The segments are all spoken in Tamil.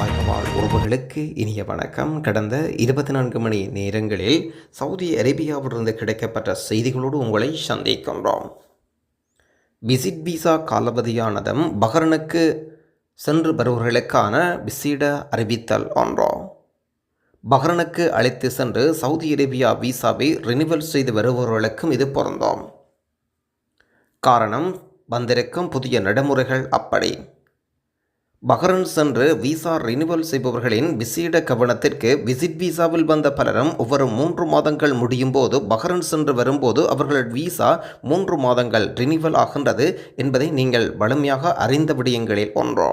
தாயக வாழ் உறவுகளுக்கு இனிய வணக்கம். கடந்த 24 மணி நேரங்களில் சவுதி அரேபியாவிலிருந்து கிடைக்கப்பட்ட செய்திகளோடு உங்களை சந்திக்கின்றோம். விசிட் விசா காலாவதியானதும் பஹ்ரைனுக்கு சென்று வருபவர்களுக்கான விசேட அறிவித்தல் ஒன்றோம். பஹ்ரைனுக்கு அழைத்து சென்று சவுதி அரேபியா விசாவை ரினிவல் செய்து வருபவர்களுக்கும் இது பொருந்தும். காரணம், வந்திருக்கும் புதிய நடைமுறைகள் அப்படி. பஹ்ரைன் சென்று விசா ரினிவல் செய்பவர்களின் விசேட கவனத்திற்கு விசிட் விசாவில் வந்த பலரும் ஒவ்வொரு 3 மாதங்கள் முடியும் போது பஹ்ரைன் சென்று வரும்போது அவர்கள் விசா 3 மாதங்கள் ரினிவல் ஆகின்றது என்பதை நீங்கள் வலிமையாக அறிந்த விடயங்களில் ஒன்றோ.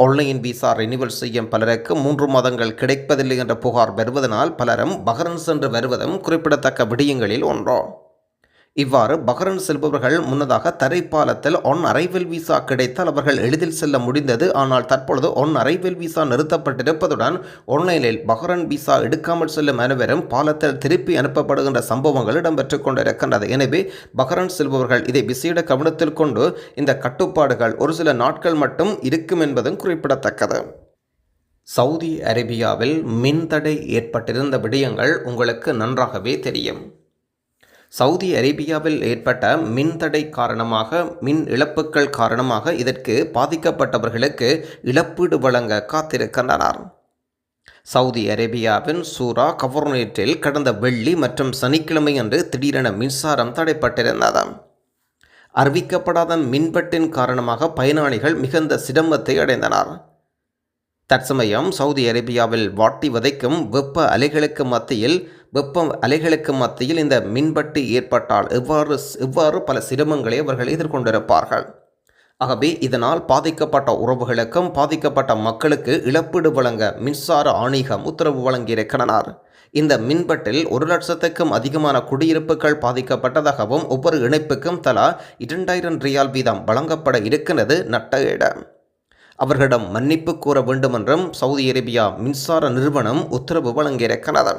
ஆன்லைன் விசா ரினிவல் செய்யும் பலருக்கு 3 மாதங்கள் கிடைப்பதில்லை என்ற புகார் வருவதனால் பலரும் பஹ்ரைன் சென்று வருவதும் குறிப்பிடத்தக்க விடயங்களில் ஒன்றோ. இவ்வாறு பஹ்ரைன் செல்பவர்கள் முன்னதாக தரைப்பாலத்தில் ஆன் அரைவல் விசா கிடைத்தால் அவர்கள் எளிதில் செல்ல முடிந்தது. ஆனால் தற்பொழுது ஆன் அரைவல் விசா நிறுத்தப்பட்டிருப்பதுடன் ஆன்லைனில் பஹ்ரைன் விசா எடுக்காமல் செல்லும் அனைவரும் பாலத்தில் திருப்பி அனுப்பப்படுகின்ற சம்பவங்கள் இடம்பெற்றுக் கொண்டிருக்கின்றது. எனவே பஹ்ரைன் செல்பவர்கள் இதை விசேட கவனத்தில் கொண்டு இந்த கட்டுப்பாடுகள் ஒரு சில நாட்கள் மட்டும் இருக்கும் என்பதும் குறிப்பிடத்தக்கது. சவுதி அரேபியாவில் மின்தடை ஏற்பட்டிருந்த விடயங்கள் உங்களுக்கு நன்றாகவே தெரியும். சவுதி அரேபியாவில் ஏற்பட்ட மின்தடை காரணமாக, மின் இழப்புகள் காரணமாக இதற்கு பாதிக்கப்பட்டவர்களுக்கு இழப்பீடு வழங்க காத்திருக்கின்றனர். சவுதி அரேபியாவின் சூரா கவர்னேட்டில் கடந்த வெள்ளி மற்றும் சனிக்கிழமை அன்று திடீரென மின்சாரம் தடைப்பட்டிருந்தது. அறிவிக்கப்படாத மின்வெட்டின் காரணமாக பயனாளிகள் மிகுந்த சிரமத்தை அடைந்தனர். தற்சமயம் சவுதி அரேபியாவில் வாட்டி வதைக்கும் வெப்ப அலைகளுக்கு மத்தியில் இந்த மின்வெட்டு ஏற்பட்டால் எவ்வாறு பல சிரமங்களை அவர்கள் எதிர்கொண்டிருப்பார்கள். ஆகவே இதனால் பாதிக்கப்பட்ட உறவுகளுக்கும் பாதிக்கப்பட்ட மக்களுக்கு இழப்பீடு வழங்க மின்சார ஆணையம் உத்தரவு வழங்கியிருக்கிறார். இந்த மின்வெட்டில் 1 லட்சத்துக்கும் அதிகமான குடியிருப்புகள் பாதிக்கப்பட்டதாகவும் ஒவ்வொரு இணைப்புக்கும் தலா 2000 ரியால் வீதம் வழங்கப்பட இருக்கிறது. நட்ட அவர்களிடம் மன்னிப்பு கூற வேண்டும் என்றும் சவுதி அரேபியா மின்சார நிறுவனம் உத்தரவு வழங்கியிருக்கிறது.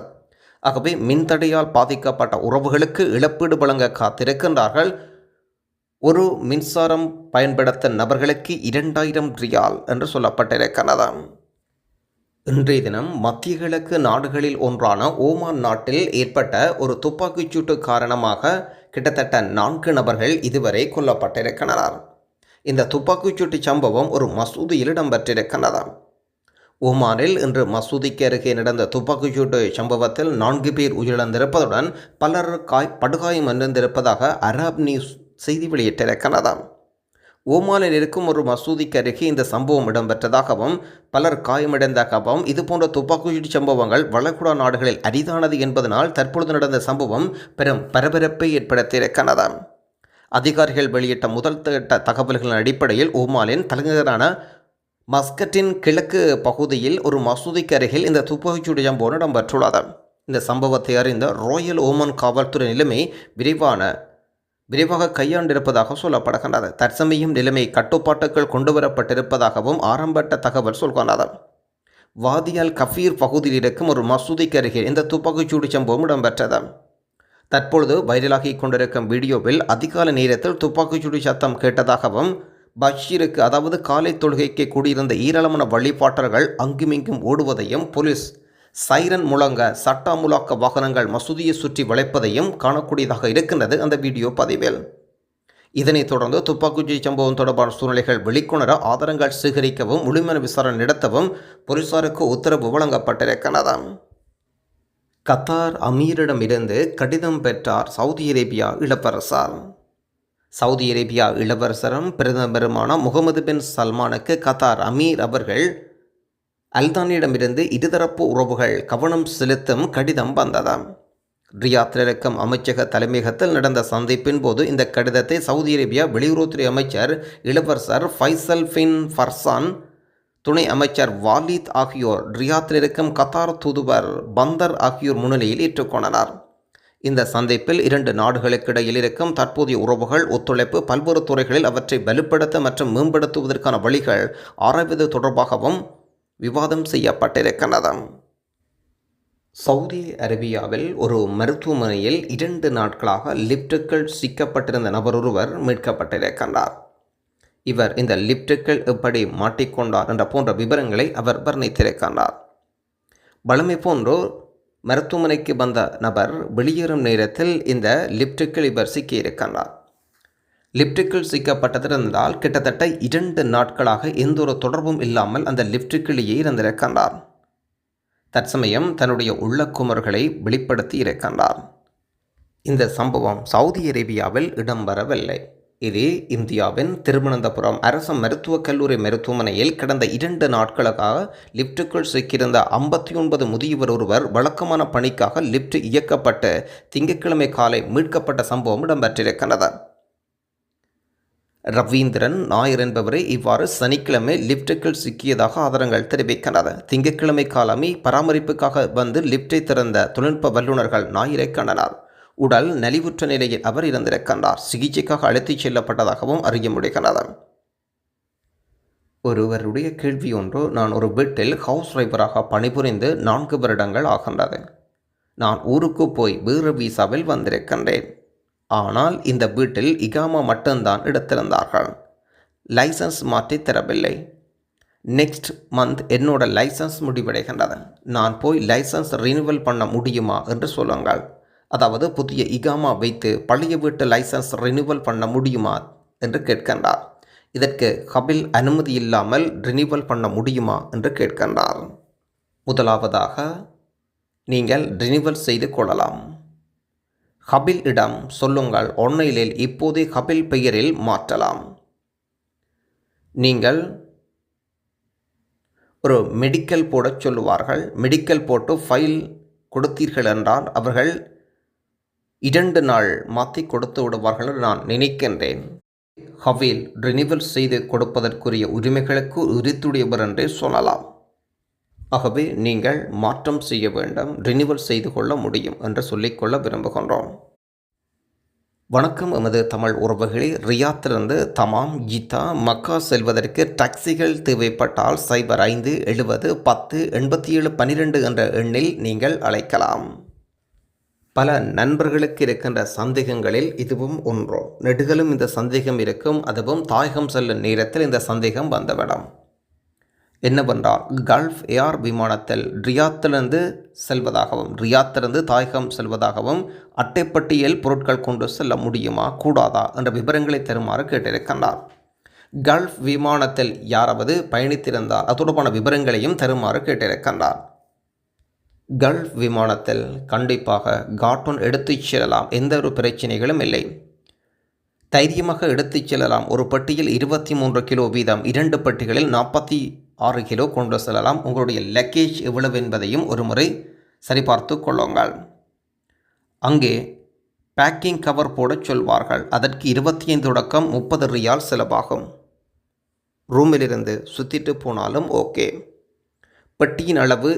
ஆகவே மின்தடையால் பாதிக்கப்பட்ட உறவுகளுக்கு இழப்பீடு வழங்க காத்திருக்கின்றார்கள். ஒரு மின்சாரம் பயன்படுத்த நபர்களுக்கு 2000 ரியால் என்று சொல்லப்பட்டிருக்கிறது. இன்றைய தினம் மத்திய கிழக்கு நாடுகளில் ஒன்றான ஓமான் நாட்டில் ஏற்பட்ட ஒரு துப்பாக்கிச்சூட்டு காரணமாக கிட்டத்தட்ட 4 நபர்கள் இதுவரை கொல்லப்பட்டிருக்கின்றனர். இந்த துப்பாக்கிச்சூட்டு சம்பவம் ஒரு மசூதியில் இடம்பெற்றிருக்கிறது. ஓமானில் இன்று மசூதிக்கு அருகே நடந்த துப்பாக்கிச்சூட்டு சம்பவத்தில் 4 பேர் உயிரிழந்திருப்பதுடன் பலர் படுகாயம் அடைந்திருப்பதாக அரப் நியூஸ் செய்தி வெளியிட்டிருக்கிறது. ஓமானில் இருக்கும் ஒரு மசூதிக்கு அருகே இந்த சம்பவம் இடம்பெற்றதாகவும் பலர் காயமடைந்ததாகவும் இதுபோன்ற துப்பாக்கிச்சூட்டு சம்பவங்கள் வளைகுடா நாடுகளில் அரிதானது என்பதனால் தற்பொழுது நடந்த சம்பவம் பெரும் பரபரப்பை ஏற்படுத்தியிருக்கிறது. அதிகாரிகள் வெளியிட்ட முதல் தகவல்களின் அடிப்படையில் ஓமானின் தலைநகரான மஸ்கட்டின் கிழக்கு பகுதியில் ஒரு மசூதிக்கு அருகில் இந்த துப்பாக்கிச்சூடு சம்பவம் இடம்பெற்றுள்ளது. இந்த சம்பவத்தை அறிந்த ராயல் ஓமான் காவல்துறை நிலைமை விரைவாக கையாண்டிருப்பதாக சொல்லப்படுகின்றது. தற்சமயம் நிலைமை கட்டுப்பாட்டுக்குள் கொண்டுவரப்பட்டிருப்பதாகவும் ஆரம்பட்ட தகவல் சொல்கின்றது. வாதியால் கஃபீர் பகுதியில் இருக்கும் ஒரு மசூதிக்கு அருகில் இந்த துப்பாக்கிச்சூடு சம்பவம் இடம்பெற்றது. தற்பொழுது வைரலாகி கொண்டிருக்கும் வீடியோவில் அதிகாலை நேரத்தில் துப்பாக்கிச்சூடு சத்தம் கேட்டதாகவும் பஷீருக்கு, அதாவது காலை தொழுகைக்கு கூடியிருந்த ஏராளமான வழிபாட்டர்கள் அங்குமிங்கும் ஓடுவதையும் போலீஸ் சைரன் முழங்க சட்ட அமுலாக்க வாகனங்கள் மசூதியை சுற்றி வளைப்பதையும் காணக்கூடியதாக இருக்கின்றது அந்த வீடியோ பதிவில். இதனைத் தொடர்ந்து துப்பாக்கிச்சூடு சம்பவம் தொடர்பான சூழ்நிலைகள் வெளிக்கொணர ஆதாரங்கள் சேகரிக்கவும் முழுமையான விசாரணை நடத்தவும் போலீசாருக்கு உத்தரவு வழங்கப்பட்டிருக்கிறது. கத்தார் அமீரிடமிருந்து கடிதம் பெற்றார் சவுதி அரேபியா இளவரசர். சவுதி அரேபியா இளவரசரும் பிரதமருமான முகமது பின் சல்மானுக்கு கத்தார் அமீர் அவர்கள் அல்தானியிடமிருந்து இருதரப்பு உறவுகள் கவனம் செலுத்தும் கடிதம் வந்தது. ரியாத்தில் இருக்கும் அமைச்சக தலைமையகத்தில் நடந்த சந்திப்பின் போது இந்த கடிதத்தை சவுதி அரேபியா வெளியுறவுத்துறை அமைச்சர் இளவரசர் ஃபைசல் பின் ஃபர்சான், துணை அமைச்சர் வாலித் ஆகியோர், ரியாத்தில் இருக்கும் கத்தார் தூதுவர் பந்தர் ஆகியோர் முன்னிலையில் ஏற்றுக்கொண்டனர். இந்த சந்திப்பில் 2 நாடுகளுக்கு இடையில் இருக்கும் தற்போதைய உறவுகள், ஒத்துழைப்பு, பல்வேறு துறைகளில் அவற்றை வலுப்படுத்த மற்றும் மேம்படுத்துவதற்கான வழிகள் ஆராய்வது தொடர்பாகவும் விவாதம் செய்யப்பட்டிருக்கிறது. சவுதி அரேபியாவில் ஒரு மருத்துவமனையில் 2 நாட்களாக லிப்டுக்குள் சிக்கப்பட்டிருந்த நபர் ஒருவர் மீட்கப்பட்டிருக்கின்றார். இவர் இந்த லிப்டுக்குள் எப்படி மாட்டிக்கொண்டார் என்ற போன்ற விவரங்களை அவர் வர்ணித்திருக்கின்றார். வழமை போன்றோ மருத்துவமனைக்கு வந்த நபர் வெளியேறும் நேரத்தில் இந்த லிப்டுக்குள் இவர் சிக்கியிருக்கின்றார். லிப்டுக்குள் சிக்கப்பட்டதிருந்தால் கிட்டத்தட்ட 2 நாட்களாக எந்த ஒரு தொடர்பும் இல்லாமல் அந்த லிப்டுக்குள்ளேயே இருந்திருக்கின்றார். தற்சமயம் தன்னுடைய உள்ளக்குமர்களை வெளிப்படுத்தி இருக்கின்றார். இந்த சம்பவம் சவுதி அரேபியாவில் இடம்பெறவில்லை. இது இந்தியாவின் திருவனந்தபுரம் அரசு மருத்துவக் கல்லூரி மருத்துவமனையில் கடந்த 2 நாட்களுக்காக லிப்டுக்குள் சிக்கியிருந்த 59 முதியவர் ஒருவர் வழக்கமான பணிக்காக லிப்ட் இயக்கப்பட்டு திங்கட்கிழமை காலை மீட்கப்பட்ட சம்பவம் இடம்பெற்றிருக்கிறது. ரவீந்திரன் நாயர் என்பவரை இவ்வாறு சனிக்கிழமை லிப்டுக்குள் சிக்கியதாக ஆதாரங்கள் தெரிவிக்கின்றன. திங்கட்கிழமை காலமே பராமரிப்புக்காக வந்து லிப்டை திறந்த தொழில்நுட்ப வல்லுநர்கள் நாயரை கண்டனர். உடல் நலிவுற்ற நிலையில் அவர் இருந்திருக்கின்றார். சிகிச்சைக்காக அழைத்துச் செல்லப்பட்டதாகவும் அறிய முடிகிறது. ஒருவருடைய கேள்வி ஒன்று, நான் ஒரு வீட்டில் ஹவுஸ் டிரைவராக பணிபுரிந்து 4 வருடங்கள் ஆகின்றது. நான் ஊருக்கு போய் வேறு வீசாவில் வந்திருக்கின்றேன். ஆனால் இந்த வீட்டில் இகாமா மட்டும்தான் எடுத்திருந்தார்கள். லைசன்ஸ் மாற்றி தரவில்லை. நெக்ஸ்ட் மந்த் என்னோட லைசன்ஸ் முடிவடைகின்றது. நான் போய் லைசன்ஸ் ரினிவல் பண்ண முடியுமா என்று சொல்லுங்கள். அதாவது புதிய இகாமா வைத்து பழைய வீட்டு லைசன்ஸ் ரினிவல் பண்ண முடியுமா என்று கேட்கின்றார். இதற்கு ஹபில் அனுமதி இல்லாமல் ரினிவல் பண்ண முடியுமா என்று கேட்கின்றார். முதலாவதாக நீங்கள் ரினிவல் செய்து கொள்ளலாம். ஹபில் இடம் சொல்லுங்கள், ஆன்லைனில் இப்போதே ஹபில் பெயரில் மாற்றலாம். நீங்கள் ஒரு மெடிக்கல் போட சொல்லுவார்கள். மெடிக்கல் போட்டு ஃபைல் கொடுத்தீர்கள் என்றால் அவர்கள் 2 நாள் மாற்றி கொடுத்து விடுவார்கள் என்று நான் நினைக்கின்றேன். ஹபில் ரினிவல் செய்து கொடுப்பதற்குரிய உரிமைகளுக்கு உரித்துடையவர் என்றே சொல்லலாம். ஆகவே நீங்கள் மாற்றம் செய்ய வேண்டும், ரினிவல் செய்து கொள்ள முடியும் என்று சொல்லிக்கொள்ள விரும்புகின்றோம். வணக்கம் எமது தமிழ் உறவுகளே. ரியாத்திலிருந்து தமாம் ஜித்தா மக்கா செல்வதற்கு டாக்ஸிகள் தேவைப்பட்டால் 05 70 10 87 12 என்ற எண்ணில் நீங்கள் அழைக்கலாம். பல நண்பர்களுக்கு இருக்கின்ற சந்தேகங்களில் இதுவும் ஒன்று. நெடுகளும் இந்த சந்தேகம் இருக்கும். அதுவும் தாயகம் செல்லும் நேரத்தில் இந்த சந்தேகம் வந்துவிடும். என்னவென்றால், கல்ஃப் ஏர் விமானத்தில் ரியாத்திலிருந்து செல்வதாகவும் ரியாத்திலிருந்து தாயகம் செல்வதாகவும் அட்டைப்பட்டியில் பொருட்கள் கொண்டு செல்ல முடியுமா கூடாதா என்ற விவரங்களை தருமாறு கேட்டிருக்கின்றார். கல்ஃப் விமானத்தில் யாராவது பயணித்திருந்தால் அது தொடர்பான விவரங்களையும் தருமாறு கேட்டிருக்கின்றார். கல்ஃப் விமானத்தில் கண்டிப்பாக கார்ட்டூன் எடுத்துச் செல்லலாம். எந்த ஒரு பிரச்சனைகளும் இல்லை. தைரியமாக எடுத்துச் செல்லலாம். ஒரு பட்டியில் 23 கிலோ வீதம் 2 பட்டிகளில் 46 கிலோ கொண்டு செல்லலாம். உங்களுடைய லக்கேஜ் எவ்வளவு என்பதையும் ஒரு முறை சரிபார்த்து கொள்ளுங்கள். அங்கே பேக்கிங் கவர் போட சொல்வார்கள். அதற்கு 25 தொடக்கம் 30 ரியால் செலவாகும். ரூமிலிருந்து சுற்றிட்டு போனாலும் ஓகே. பெட்டியின் அளவு,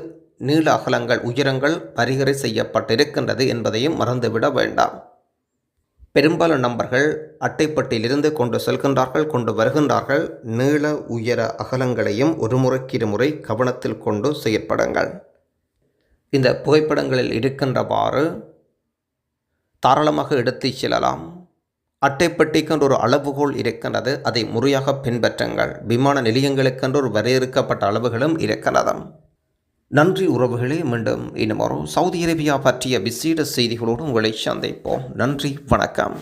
நீள அகலங்கள், உயரங்கள் பரிகரை செய்யப்பட்டிருக்கின்றது என்பதையும் மறந்துவிட வேண்டாம். பெரும்பாலான நபர்கள் அட்டைப்பட்டியிலிருந்து கொண்டு செல்கின்றார்கள், கொண்டு வருகின்றார்கள். நீள உயர அகலங்களையும் ஒரு முறைக்கு 2 முறை கவனத்தில் கொண்டு செயற்படுங்கள். இந்த புகைப்படங்களில் இருக்கின்றவாறு தாராளமாக எடுத்துச் செல்லலாம். அட்டைப்பட்டிக்கென்று ஒரு அளவுகோல் இருக்கின்றது. அதை முறையாக பின்பற்றுங்கள். விமான நிலையங்களுக்கென்று ஒரு வரையறுக்கப்பட்ட அளவுகளும் இருக்கின்றது. நன்றி உறவுகளே. மீண்டும் இன்னும் ஒரு சவுதி அரேபியா பற்றிய விசேட செய்திகளோடு உங்களை சந்திப்போம். நன்றி, வணக்கம்.